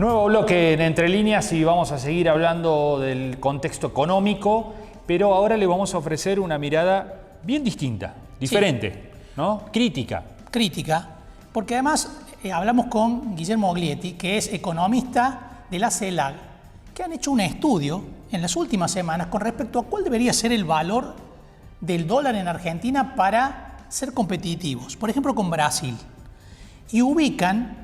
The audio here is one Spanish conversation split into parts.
Nuevo bloque en Entre Líneas y vamos a seguir hablando del contexto económico, pero ahora le vamos a ofrecer una mirada bien distinta, diferente, sí, ¿no? Crítica. Crítica, porque además hablamos con Guillermo Oglietti, que es economista de la CELAC, que han hecho un estudio en las últimas semanas con respecto a cuál debería ser el valor del dólar en Argentina para ser competitivos, por ejemplo con Brasil, y ubican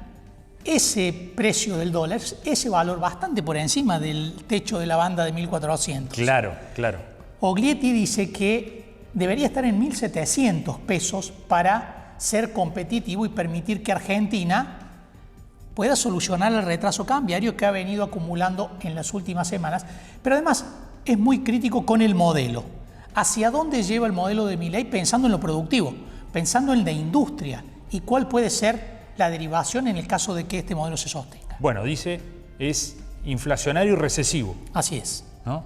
ese precio del dólar, ese valor bastante por encima del techo de la banda de 1400. Claro, claro. Oglietti dice que debería estar en 1700 pesos para ser competitivo y permitir que Argentina pueda solucionar el retraso cambiario que ha venido acumulando en las últimas semanas, pero además es muy crítico con el modelo. ¿Hacia dónde lleva el modelo de Milei pensando en lo productivo, pensando en la industria y cuál puede ser la derivación en el caso de que este modelo se sostenga? Bueno, dice, es inflacionario y recesivo. Así es. ¿No?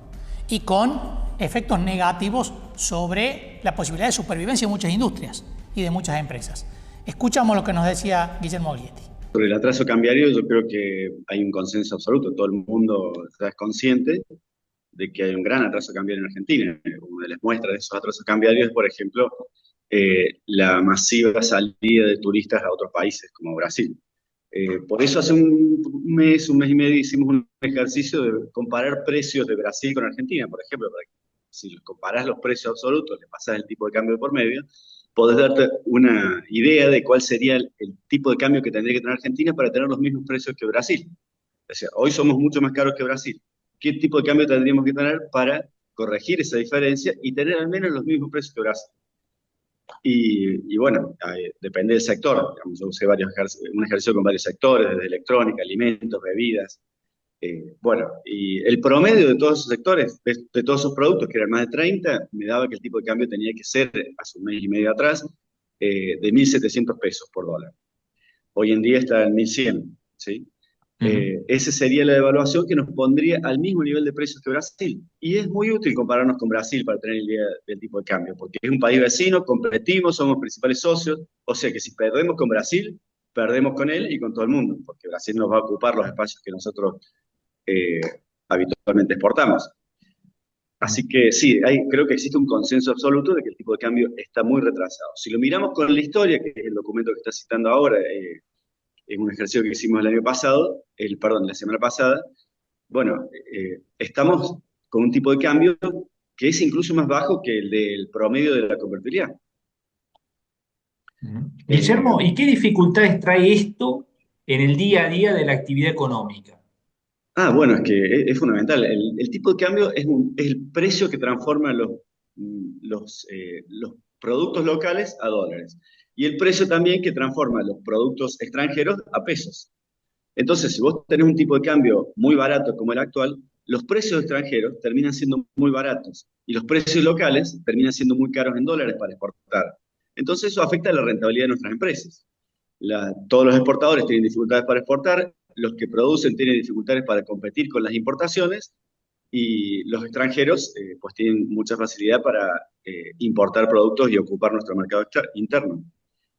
Y con efectos negativos sobre la posibilidad de supervivencia de muchas industrias y de muchas empresas. Escuchamos lo que nos decía Guillermo Oglietti. Sobre el atraso cambiario, yo creo que hay un consenso absoluto. Todo el mundo está consciente de que hay un gran atraso cambiario en Argentina. Una de las muestras de esos atrasos cambiarios es, por ejemplo, la masiva salida de turistas a otros países, como Brasil. Por eso hace un mes y medio, hicimos un ejercicio de comparar precios de Brasil con Argentina, por ejemplo. Si comparás los precios absolutos, le pasás el tipo de cambio por medio, podés darte una idea de cuál sería el tipo de cambio que tendría que tener Argentina para tener los mismos precios que Brasil. O sea, hoy somos mucho más caros que Brasil. ¿Qué tipo de cambio tendríamos que tener para corregir esa diferencia y tener al menos los mismos precios que Brasil? Y bueno, depende del sector. Digamos, yo usé un ejercicio con varios sectores, desde electrónica, alimentos, bebidas. Bueno, y el promedio de todos esos sectores, de todos esos productos, que eran más de 30, me daba que el tipo de cambio tenía que ser, hace un mes y medio atrás, de 1.700 pesos por dólar. Hoy en día está en 1.100, ¿sí? Esa sería la devaluación que nos pondría al mismo nivel de precios que Brasil. Y es muy útil compararnos con Brasil para tener idea del tipo de cambio, porque es un país vecino, competimos, somos principales socios, o sea que si perdemos con Brasil, perdemos con él y con todo el mundo, porque Brasil nos va a ocupar los espacios que nosotros habitualmente exportamos. Así que sí, creo que existe un consenso absoluto de que el tipo de cambio está muy retrasado. Si lo miramos con la historia, que es el documento que está citando ahora, es un ejercicio que hicimos el año pasado, la semana pasada, bueno, estamos con un tipo de cambio que es incluso más bajo que el del promedio de la convertibilidad. Guillermo, ¿y qué dificultades trae esto en el día a día de la actividad económica? Bueno, es que es fundamental. El tipo de cambio es el precio que transforma los productos locales a dólares. Y el precio también que transforma los productos extranjeros a pesos. Entonces, si vos tenés un tipo de cambio muy barato como el actual, los precios extranjeros terminan siendo muy baratos y los precios locales terminan siendo muy caros en dólares para exportar. Entonces, eso afecta a la rentabilidad de nuestras empresas. Todos los exportadores tienen dificultades para exportar, los que producen tienen dificultades para competir con las importaciones y los extranjeros pues tienen mucha facilidad para importar productos y ocupar nuestro mercado interno.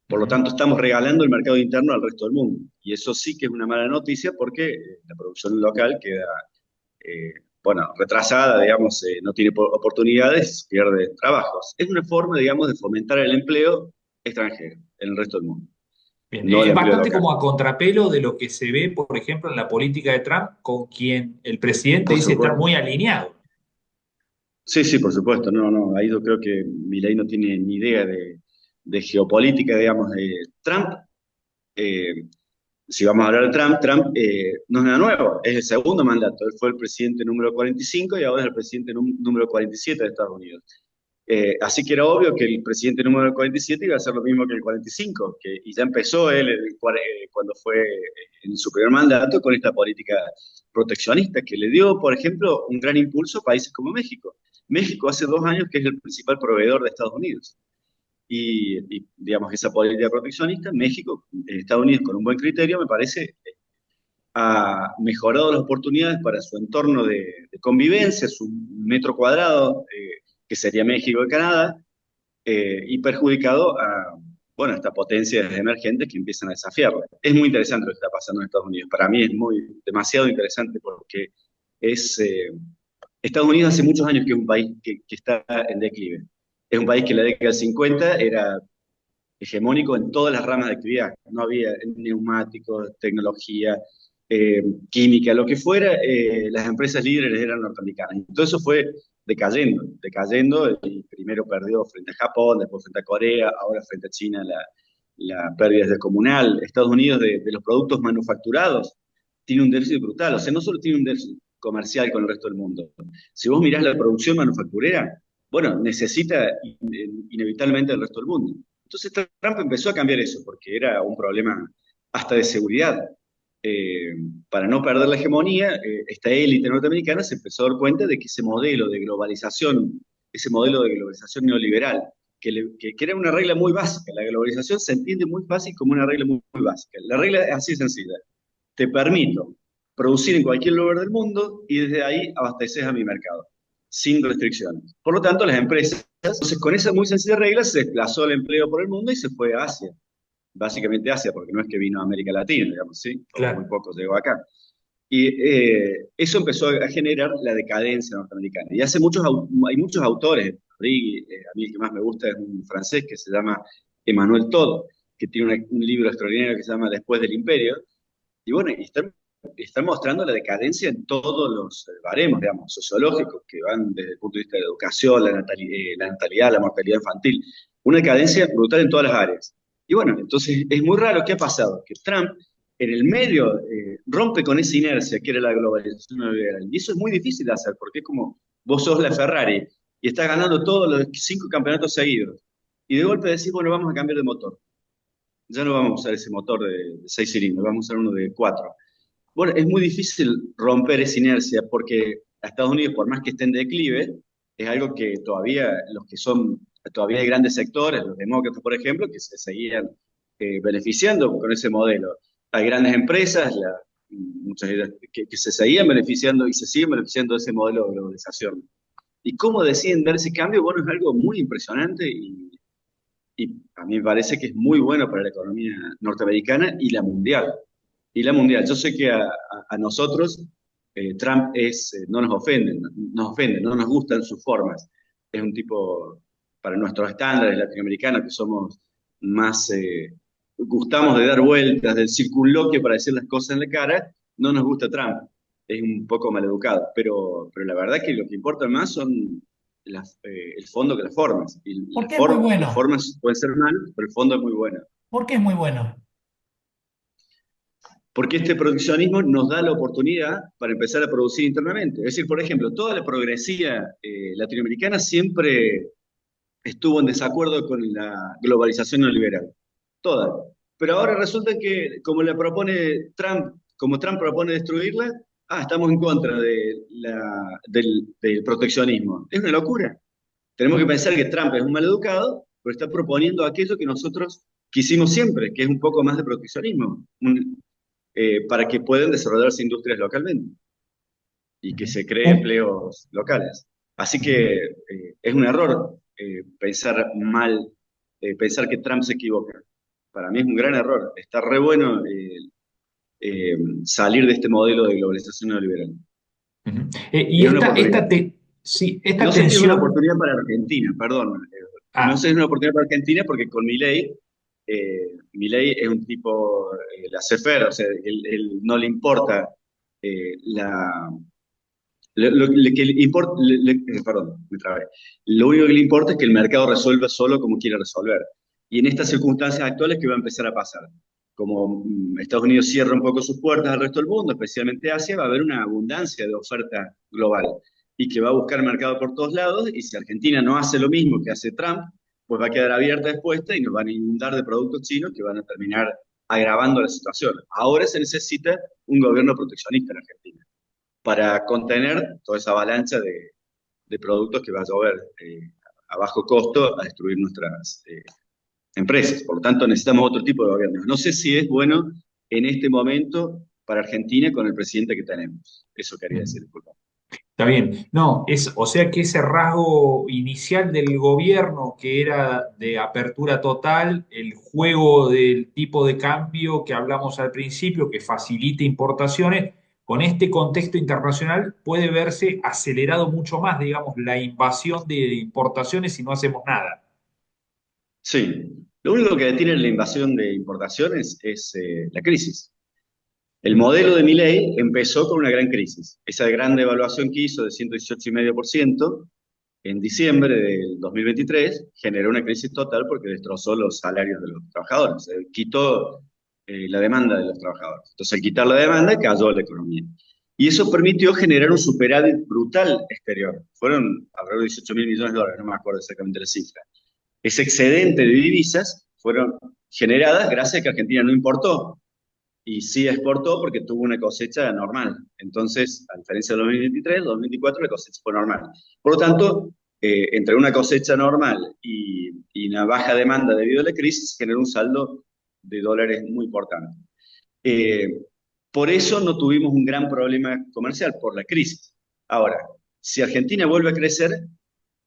Por lo tanto, estamos regalando el mercado interno al resto del mundo. Y eso sí que es una mala noticia porque la producción local queda, retrasada, digamos, no tiene oportunidades, pierde trabajos. Es una forma, digamos, de fomentar el empleo extranjero en el resto del mundo. Bien, No es bastante local. como a contrapelo de lo que se ve, por ejemplo, en la política de Trump, con quien el presidente Por dice estar supuesto. muy alineado. Sí, por supuesto. No, ahí yo creo que Milei no tiene ni idea de geopolítica, digamos, de Trump. Si vamos a hablar de Trump no es nada nuevo, es el segundo mandato. Él fue el presidente número 45 y ahora es el presidente número 47 de Estados Unidos. Así que era obvio que el presidente número 47 iba a hacer lo mismo que el 45, y ya empezó él cuando fue en su primer mandato con esta política proteccionista que le dio, por ejemplo, un gran impulso a países como México. México hace 2 años que es el principal proveedor de Estados Unidos. Y digamos, esa política proteccionista, México, Estados Unidos con un buen criterio, me parece, ha mejorado las oportunidades para su entorno de convivencia, su metro cuadrado, que sería México y Canadá, y perjudicado bueno, estas potencias emergentes que empiezan a desafiarla. Es muy interesante lo que está pasando en Estados Unidos. Para mí es demasiado interesante porque es, Estados Unidos hace muchos años que es un país que está en declive. Es un país que en la década del 50 era hegemónico en todas las ramas de actividad. No había neumáticos, tecnología, química, lo que fuera, las empresas líderes eran norteamericanas. Y todo eso fue decayendo, y primero perdió frente a Japón, después frente a Corea, ahora frente a China la pérdida es descomunal. Estados Unidos de los productos manufacturados tiene un déficit brutal, o sea, no solo tiene un déficit comercial con el resto del mundo. Si vos mirás la producción manufacturera, bueno, necesita inevitablemente el resto del mundo. Entonces Trump empezó a cambiar eso, porque era un problema hasta de seguridad. Para no perder la hegemonía, esta élite norteamericana se empezó a dar cuenta de que ese modelo de globalización neoliberal, que era una regla muy básica, la globalización se entiende muy fácil como una regla muy básica. La regla es así sencilla: te permito producir en cualquier lugar del mundo y desde ahí abasteces a mi mercado, sin restricciones. Por lo tanto, las empresas, entonces con esa muy sencilla regla, se desplazó el empleo por el mundo y se fue a Asia. Básicamente Asia, porque no es que vino a América Latina, digamos, ¿sí? O muy poco llegó acá. Y eso empezó a generar la decadencia norteamericana. Y hay muchos autores, a mí el que más me gusta es un francés que se llama Emmanuel Todd, que tiene un libro extraordinario que se llama Después del Imperio. Y bueno, están mostrando la decadencia en todos los baremos, digamos, sociológicos, que van desde el punto de vista de la educación, la natalidad, la mortalidad infantil. Una decadencia brutal en todas las áreas. Y bueno, entonces es muy raro. ¿Qué ha pasado? Que Trump, en el medio, rompe con esa inercia que era la globalización neoliberal. Y eso es muy difícil de hacer, porque es como vos sos la Ferrari y estás ganando todos los 5 campeonatos seguidos. Y de golpe decís, bueno, vamos a cambiar de motor. Ya no vamos a usar ese motor de 6 cilindros, vamos a usar uno de 4. Bueno, es muy difícil romper esa inercia porque a Estados Unidos, por más que esté en declive, es algo que todavía todavía hay grandes sectores, los demócratas, por ejemplo, que se seguían beneficiando con ese modelo. Hay grandes empresas, muchas de ellas, que se seguían beneficiando y se siguen beneficiando de ese modelo de globalización. Y cómo deciden dar ese cambio, bueno, es algo muy impresionante y a mí me parece que es muy bueno para la economía norteamericana y la mundial. Yo sé que a nosotros Trump no nos ofende, no nos gustan sus formas. Es un tipo, para nuestros estándares latinoamericanos, que somos más, gustamos de dar vueltas, del circunloquio para decir las cosas en la cara, no nos gusta Trump. Es un poco maleducado, pero la verdad que lo que importa más son el fondo que las formas. Y ¿Por qué es muy las bueno? formas pueden ser malas, pero el fondo es muy bueno. ¿Por qué es muy bueno? Porque este proteccionismo nos da la oportunidad para empezar a producir internamente. Es decir, por ejemplo, toda la progresía latinoamericana siempre estuvo en desacuerdo con la globalización neoliberal. Toda. Pero ahora resulta que, como Trump propone destruirla, estamos en contra del proteccionismo. Es una locura. Tenemos que pensar que Trump es un maleducado, pero está proponiendo aquello que nosotros quisimos siempre, que es un poco más de proteccionismo, para que puedan desarrollarse industrias localmente y que se creen Un- empleos locales. Así que es un error pensar mal, pensar que Trump se equivoca. Para mí es un gran error. Está re bueno salir de este modelo de globalización neoliberal. Ujú. Y Y es una oportunidad. esta No sé si es una tensión. oportunidad para Argentina, perdón. No sé Ah, si es una oportunidad para Argentina porque con Milei es un tipo laissez-faire, o sea, él no le importa que le importa, perdón, me trabé. Lo único que le importa es que el mercado resuelva solo como quiere resolver. Y en estas circunstancias actuales, ¿qué va a empezar a pasar? Como Estados Unidos cierra un poco sus puertas al resto del mundo, especialmente Asia, va a haber una abundancia de oferta global y que va a buscar mercado por todos lados. Y si Argentina no hace lo mismo que hace Trump, pues va a quedar abierta expuesta y nos van a inundar de productos chinos que van a terminar agravando la situación. Ahora se necesita un gobierno proteccionista en Argentina para contener toda esa avalancha de productos que va a llover a bajo costo a destruir nuestras empresas. Por lo tanto, necesitamos otro tipo de gobierno. No sé si es bueno en este momento para Argentina con el presidente que tenemos. Eso quería decir, disculpa. Está bien. No, o sea que ese rasgo inicial del gobierno, que era de apertura total, el juego del tipo de cambio que hablamos al principio, que facilita importaciones, con este contexto internacional puede verse acelerado mucho más, digamos, la invasión de importaciones si no hacemos nada. Sí, lo único que detiene la invasión de importaciones es la crisis. El modelo de Milei empezó con una gran crisis. Esa gran devaluación que hizo de 118,5% en diciembre del 2023 generó una crisis total porque destrozó los salarios de los trabajadores, quitó la demanda de los trabajadores. Entonces, al quitar la demanda, cayó la economía. Y eso permitió generar un superávit brutal exterior. Fueron alrededor de 18.000 millones de dólares, no me acuerdo exactamente la cifra. Ese excedente de divisas fueron generadas gracias a que Argentina no importó y sí exportó porque tuvo una cosecha normal. Entonces, a diferencia del 2023, 2024 la cosecha fue normal. Por lo tanto, entre una cosecha normal y una baja demanda debido a la crisis, generó un saldo de dólares muy importante. Eh, por eso no tuvimos un gran problema comercial, por la crisis. Ahora, si Argentina vuelve a crecer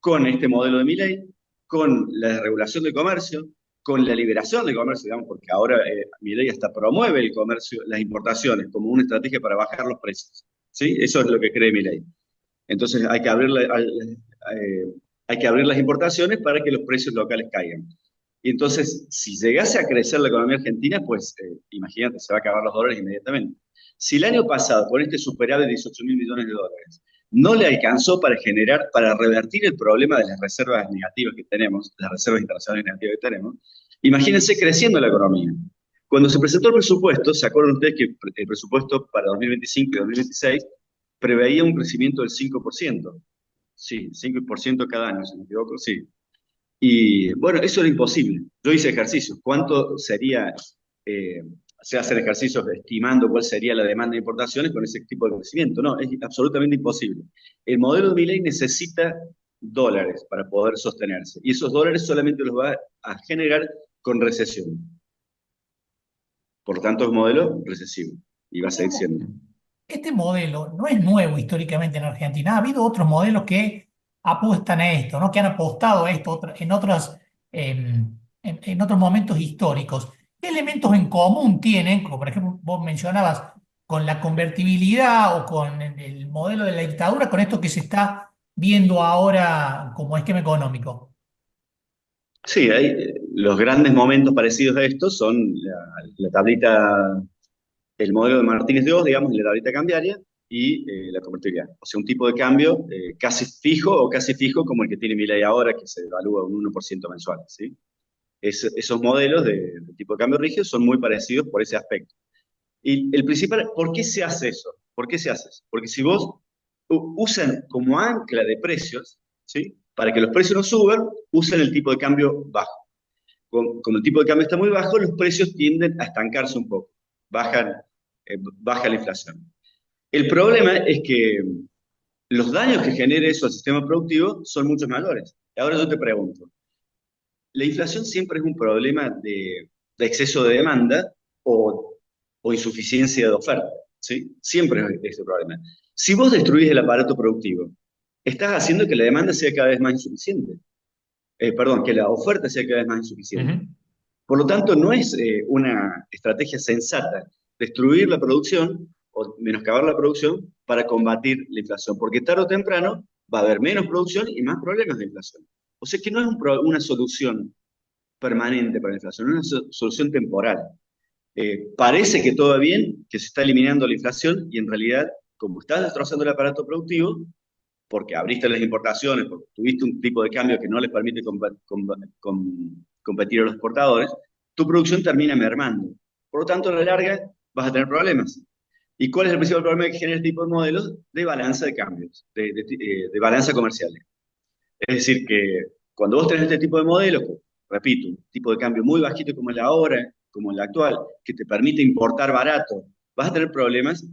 con este modelo de Milei, con la regulación del comercio, con la liberación del comercio, digamos, porque ahora Milei hasta promueve el comercio, las importaciones como una estrategia para bajar los precios. ¿Sí? Eso es lo que cree Milei. Entonces hay que abrir las importaciones para que los precios locales caigan. Y entonces, si llegase a crecer la economía argentina, pues imagínate, se va a acabar los dólares inmediatamente. Si el año pasado, con este superávit de 18.000 millones de dólares, no le alcanzó para generar, para revertir el problema de las reservas negativas que tenemos, las reservas internacionales negativas que tenemos, imagínense creciendo la economía. Cuando se presentó el presupuesto, ¿se acuerdan ustedes que el presupuesto para 2025 y 2026 preveía un crecimiento del 5%? Sí, 5% cada año, si no me equivoco, sí. Y bueno, eso era imposible. Yo hice ejercicios. ¿Cuánto sería, se hacen ejercicios estimando cuál sería la demanda de importaciones con ese tipo de crecimiento? No, es absolutamente imposible. El modelo de Milei necesita dólares para poder sostenerse. Y esos dólares solamente los va a generar con recesión. Por lo tanto, es un modelo recesivo. Y va a seguir siendo. Este modelo no es nuevo históricamente en Argentina. Ha habido otros modelos que apuestan a esto, ¿no? Que han apostado a esto en otros momentos históricos. ¿Qué elementos en común tienen, como por ejemplo vos mencionabas, con la convertibilidad o con el modelo de la dictadura, con esto que se está viendo ahora como esquema económico? Sí, los grandes momentos parecidos a esto son la tablita, el modelo de Martínez de Oz, digamos, la tablita cambiaria y la convertibilidad. O sea, un tipo de cambio casi fijo o casi fijo como el que tiene Milei ahora, que se evalúa un 1% mensual, ¿sí? Esos modelos de tipo de cambio rígido son muy parecidos por ese aspecto. Y el principal, ¿por qué se hace eso? ¿Por qué se hace eso? Porque si vos usan como ancla de precios, ¿sí? Para que los precios no suban, usan el tipo de cambio bajo. Como el tipo de cambio está muy bajo, los precios tienden a estancarse un poco, baja la inflación. El problema es que los daños que genere eso al sistema productivo son muchos mayores. Ahora yo te pregunto, ¿la inflación siempre es un problema de exceso de demanda o insuficiencia de oferta? ¿Sí? Siempre es ese problema. Si vos destruís el aparato productivo, estás haciendo que la demanda sea cada vez más insuficiente. Perdón, que la oferta sea cada vez más insuficiente. Ujú. Por lo tanto, no es una estrategia sensata destruir la producción o menoscabar la producción para combatir la inflación, porque tarde o temprano va a haber menos producción y más problemas de inflación. O sea que no es una solución permanente para la inflación, es una solución temporal. Parece que todo va bien, que se está eliminando la inflación y en realidad, como estás destrozando el aparato productivo, porque abriste las importaciones, porque tuviste un tipo de cambio que no les permite competir a los exportadores, tu producción termina mermando. Por lo tanto, a la larga vas a tener problemas. ¿Y cuál es el principal problema que genera este tipo de modelos? De balanza de cambios, de balanza comercial. Es decir, que cuando vos tenés este tipo de modelos, repito, un tipo de cambio muy bajito como el ahora, como el actual, que te permite importar barato, vas a tener problemas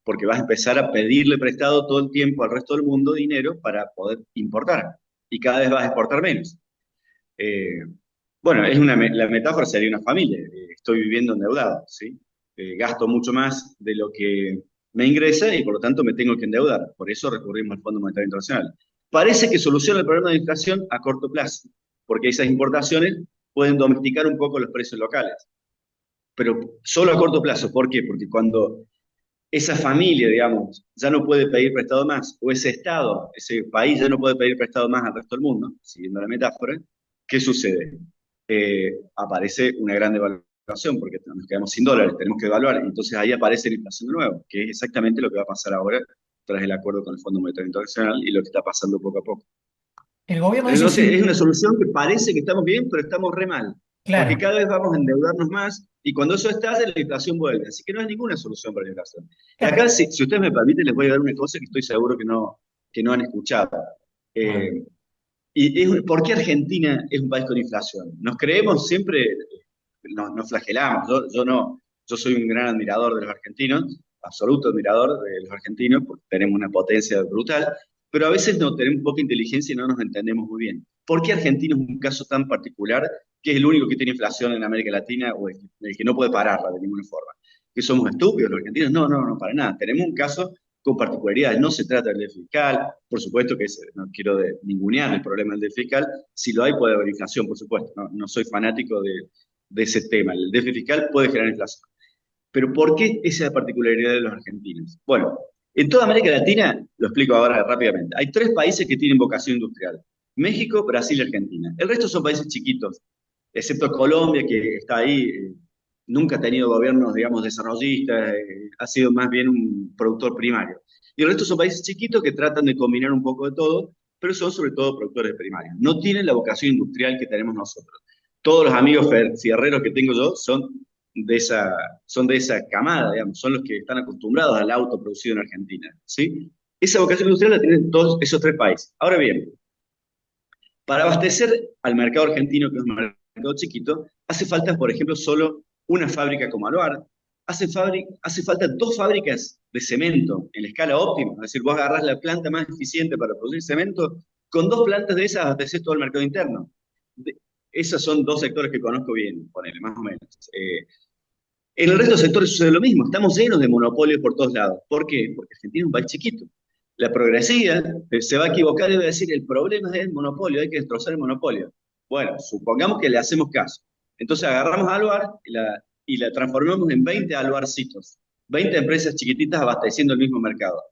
porque vas a empezar a pedirle prestado todo el tiempo al resto del mundo dinero para poder importar. Y cada vez vas a exportar menos. Eh, bueno, la metáfora sería una familia. Estoy viviendo endeudado, ¿sí? Gasto mucho más de lo que me ingresa y por lo tanto me tengo que endeudar. Por eso recurrimos al Fondo Monetario Internacional. Parece que soluciona el problema de inflación a corto plazo, porque esas importaciones pueden domesticar un poco los precios locales, pero solo a corto plazo. ¿Por qué? Porque cuando esa familia, digamos, ya no puede pedir prestado más, o ese Estado, ese país ya no puede pedir prestado más al resto del mundo, siguiendo la metáfora, ¿qué sucede? Aparece una gran devaluación, porque nos quedamos sin dólares, tenemos que devaluar, y entonces ahí aparece la inflación de nuevo, que es exactamente lo que va a pasar ahora tras el acuerdo con el Fondo Monetario Internacional y lo que está pasando poco a poco. El gobierno dice Entonces, es sí, una solución que parece que estamos bien, pero estamos re mal. Porque claro. cada vez vamos a endeudarnos más y cuando eso estalla, la inflación vuelve. Así que no hay ninguna solución para la inflación. Y Claro. acá, si ustedes me permiten, les voy a dar una cosa que estoy seguro que no han escuchado. Eh, ¿Por qué Argentina es un país con inflación? Nos creemos siempre, nos flagelamos. Yo soy un gran admirador de los argentinos, absoluto admirador de los argentinos, porque tenemos una potencia brutal, pero a veces no tenemos poca inteligencia y no nos entendemos muy bien. ¿Por qué Argentina es un caso tan particular, que es el único que tiene inflación en América Latina o el que no puede pararla de ninguna forma? ¿Que somos estúpidos los argentinos? No, para nada. Tenemos un caso con particularidades. No se trata del déficit fiscal, por supuesto que no quiero ningunear el problema del déficit fiscal. Si lo hay, puede haber inflación, por supuesto. No soy fanático de ese tema. El déficit fiscal puede generar inflación. Pero ¿por qué esa particularidad de los argentinos? Bueno, en toda América Latina, lo explico ahora rápidamente, hay 3 países que tienen vocación industrial: México, Brasil y Argentina. El resto son países chiquitos, excepto Colombia, que está ahí, nunca ha tenido gobiernos, digamos, desarrollistas, ha sido más bien un productor primario. Y el resto son países chiquitos que tratan de combinar un poco de todo, pero son sobre todo productores primarios. No tienen la vocación industrial que tenemos nosotros. Todos los amigos fierreros que tengo yo son de esa camada, digamos, son los que están acostumbrados al auto producido en Argentina, ¿sí? Esa vocación industrial la tienen todos esos 3 países. Ahora bien, para abastecer al mercado argentino, que es un mercado chiquito, hace falta, por ejemplo, solo una fábrica como Aluar, hace falta 2 fábricas de cemento en la escala óptima, es decir, vos agarrás la planta más eficiente para producir cemento, con 2 plantas de esas abastecés todo el mercado interno. Esos son 2 sectores que conozco bien, ponele, más o menos. En el resto de los sectores sucede lo mismo, estamos llenos de monopolios por todos lados. ¿Por qué? Porque Argentina es un país chiquito. La progresía se va a equivocar y va a decir, el problema es el monopolio, hay que destrozar el monopolio. Bueno, supongamos que le hacemos caso. Entonces agarramos a Aluar y la transformamos en 20 Aluarcitos, 20 empresas chiquititas abasteciendo el mismo mercado.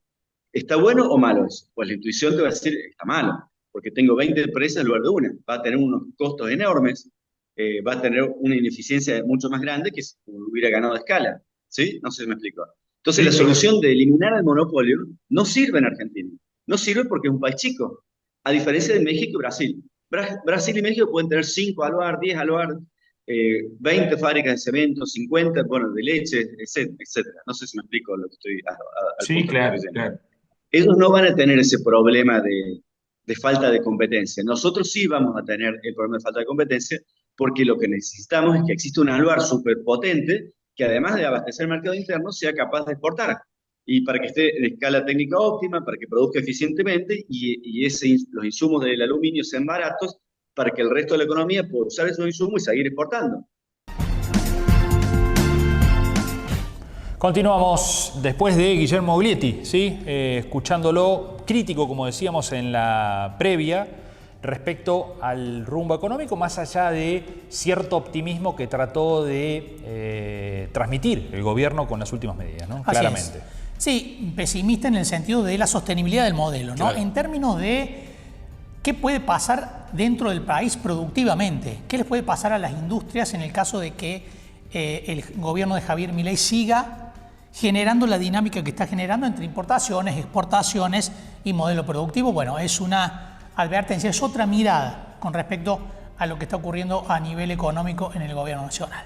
¿Está bueno o malo eso? Pues la intuición te va a decir, está malo, porque tengo 20 empresas en lugar de una. Va a tener unos costos enormes, va a tener una ineficiencia mucho más grande que si hubiera ganado a escala. ¿Sí? No sé si me explico. Entonces, la solución de eliminar el monopolio no sirve en Argentina. No sirve porque es un país chico, a diferencia de México y Brasil. Brasil y México pueden tener 5 Aluar, 10 Aluar, 20 fábricas de cemento, 50, bueno, de leche, etcétera. No sé si me explico lo que estoy al Sí, punto claro, que estoy yendo. claro. Ellos no van a tener ese problema de falta de competencia. Nosotros sí vamos a tener el problema de falta de competencia, porque lo que necesitamos es que exista un Aluar superpotente que, además de abastecer el mercado interno, sea capaz de exportar. Y para que esté en escala técnica óptima, para que produzca eficientemente y los insumos del aluminio sean baratos, para que el resto de la economía pueda usar esos insumos y seguir exportando. Continuamos después de Guillermo Oglietti, ¿sí? Escuchándolo crítico, como decíamos en la previa, respecto al rumbo económico, más allá de cierto optimismo que trató de transmitir el gobierno con las últimas medidas, ¿no? Claramente. Sí, pesimista en el sentido de la sostenibilidad del modelo, ¿no? Claro. En términos de qué puede pasar dentro del país productivamente, qué les puede pasar a las industrias en el caso de que el gobierno de Javier Milei siga generando la dinámica que está generando entre importaciones, exportaciones y modelo productivo. Bueno, es una advertencia, es otra mirada con respecto a lo que está ocurriendo a nivel económico en el gobierno nacional.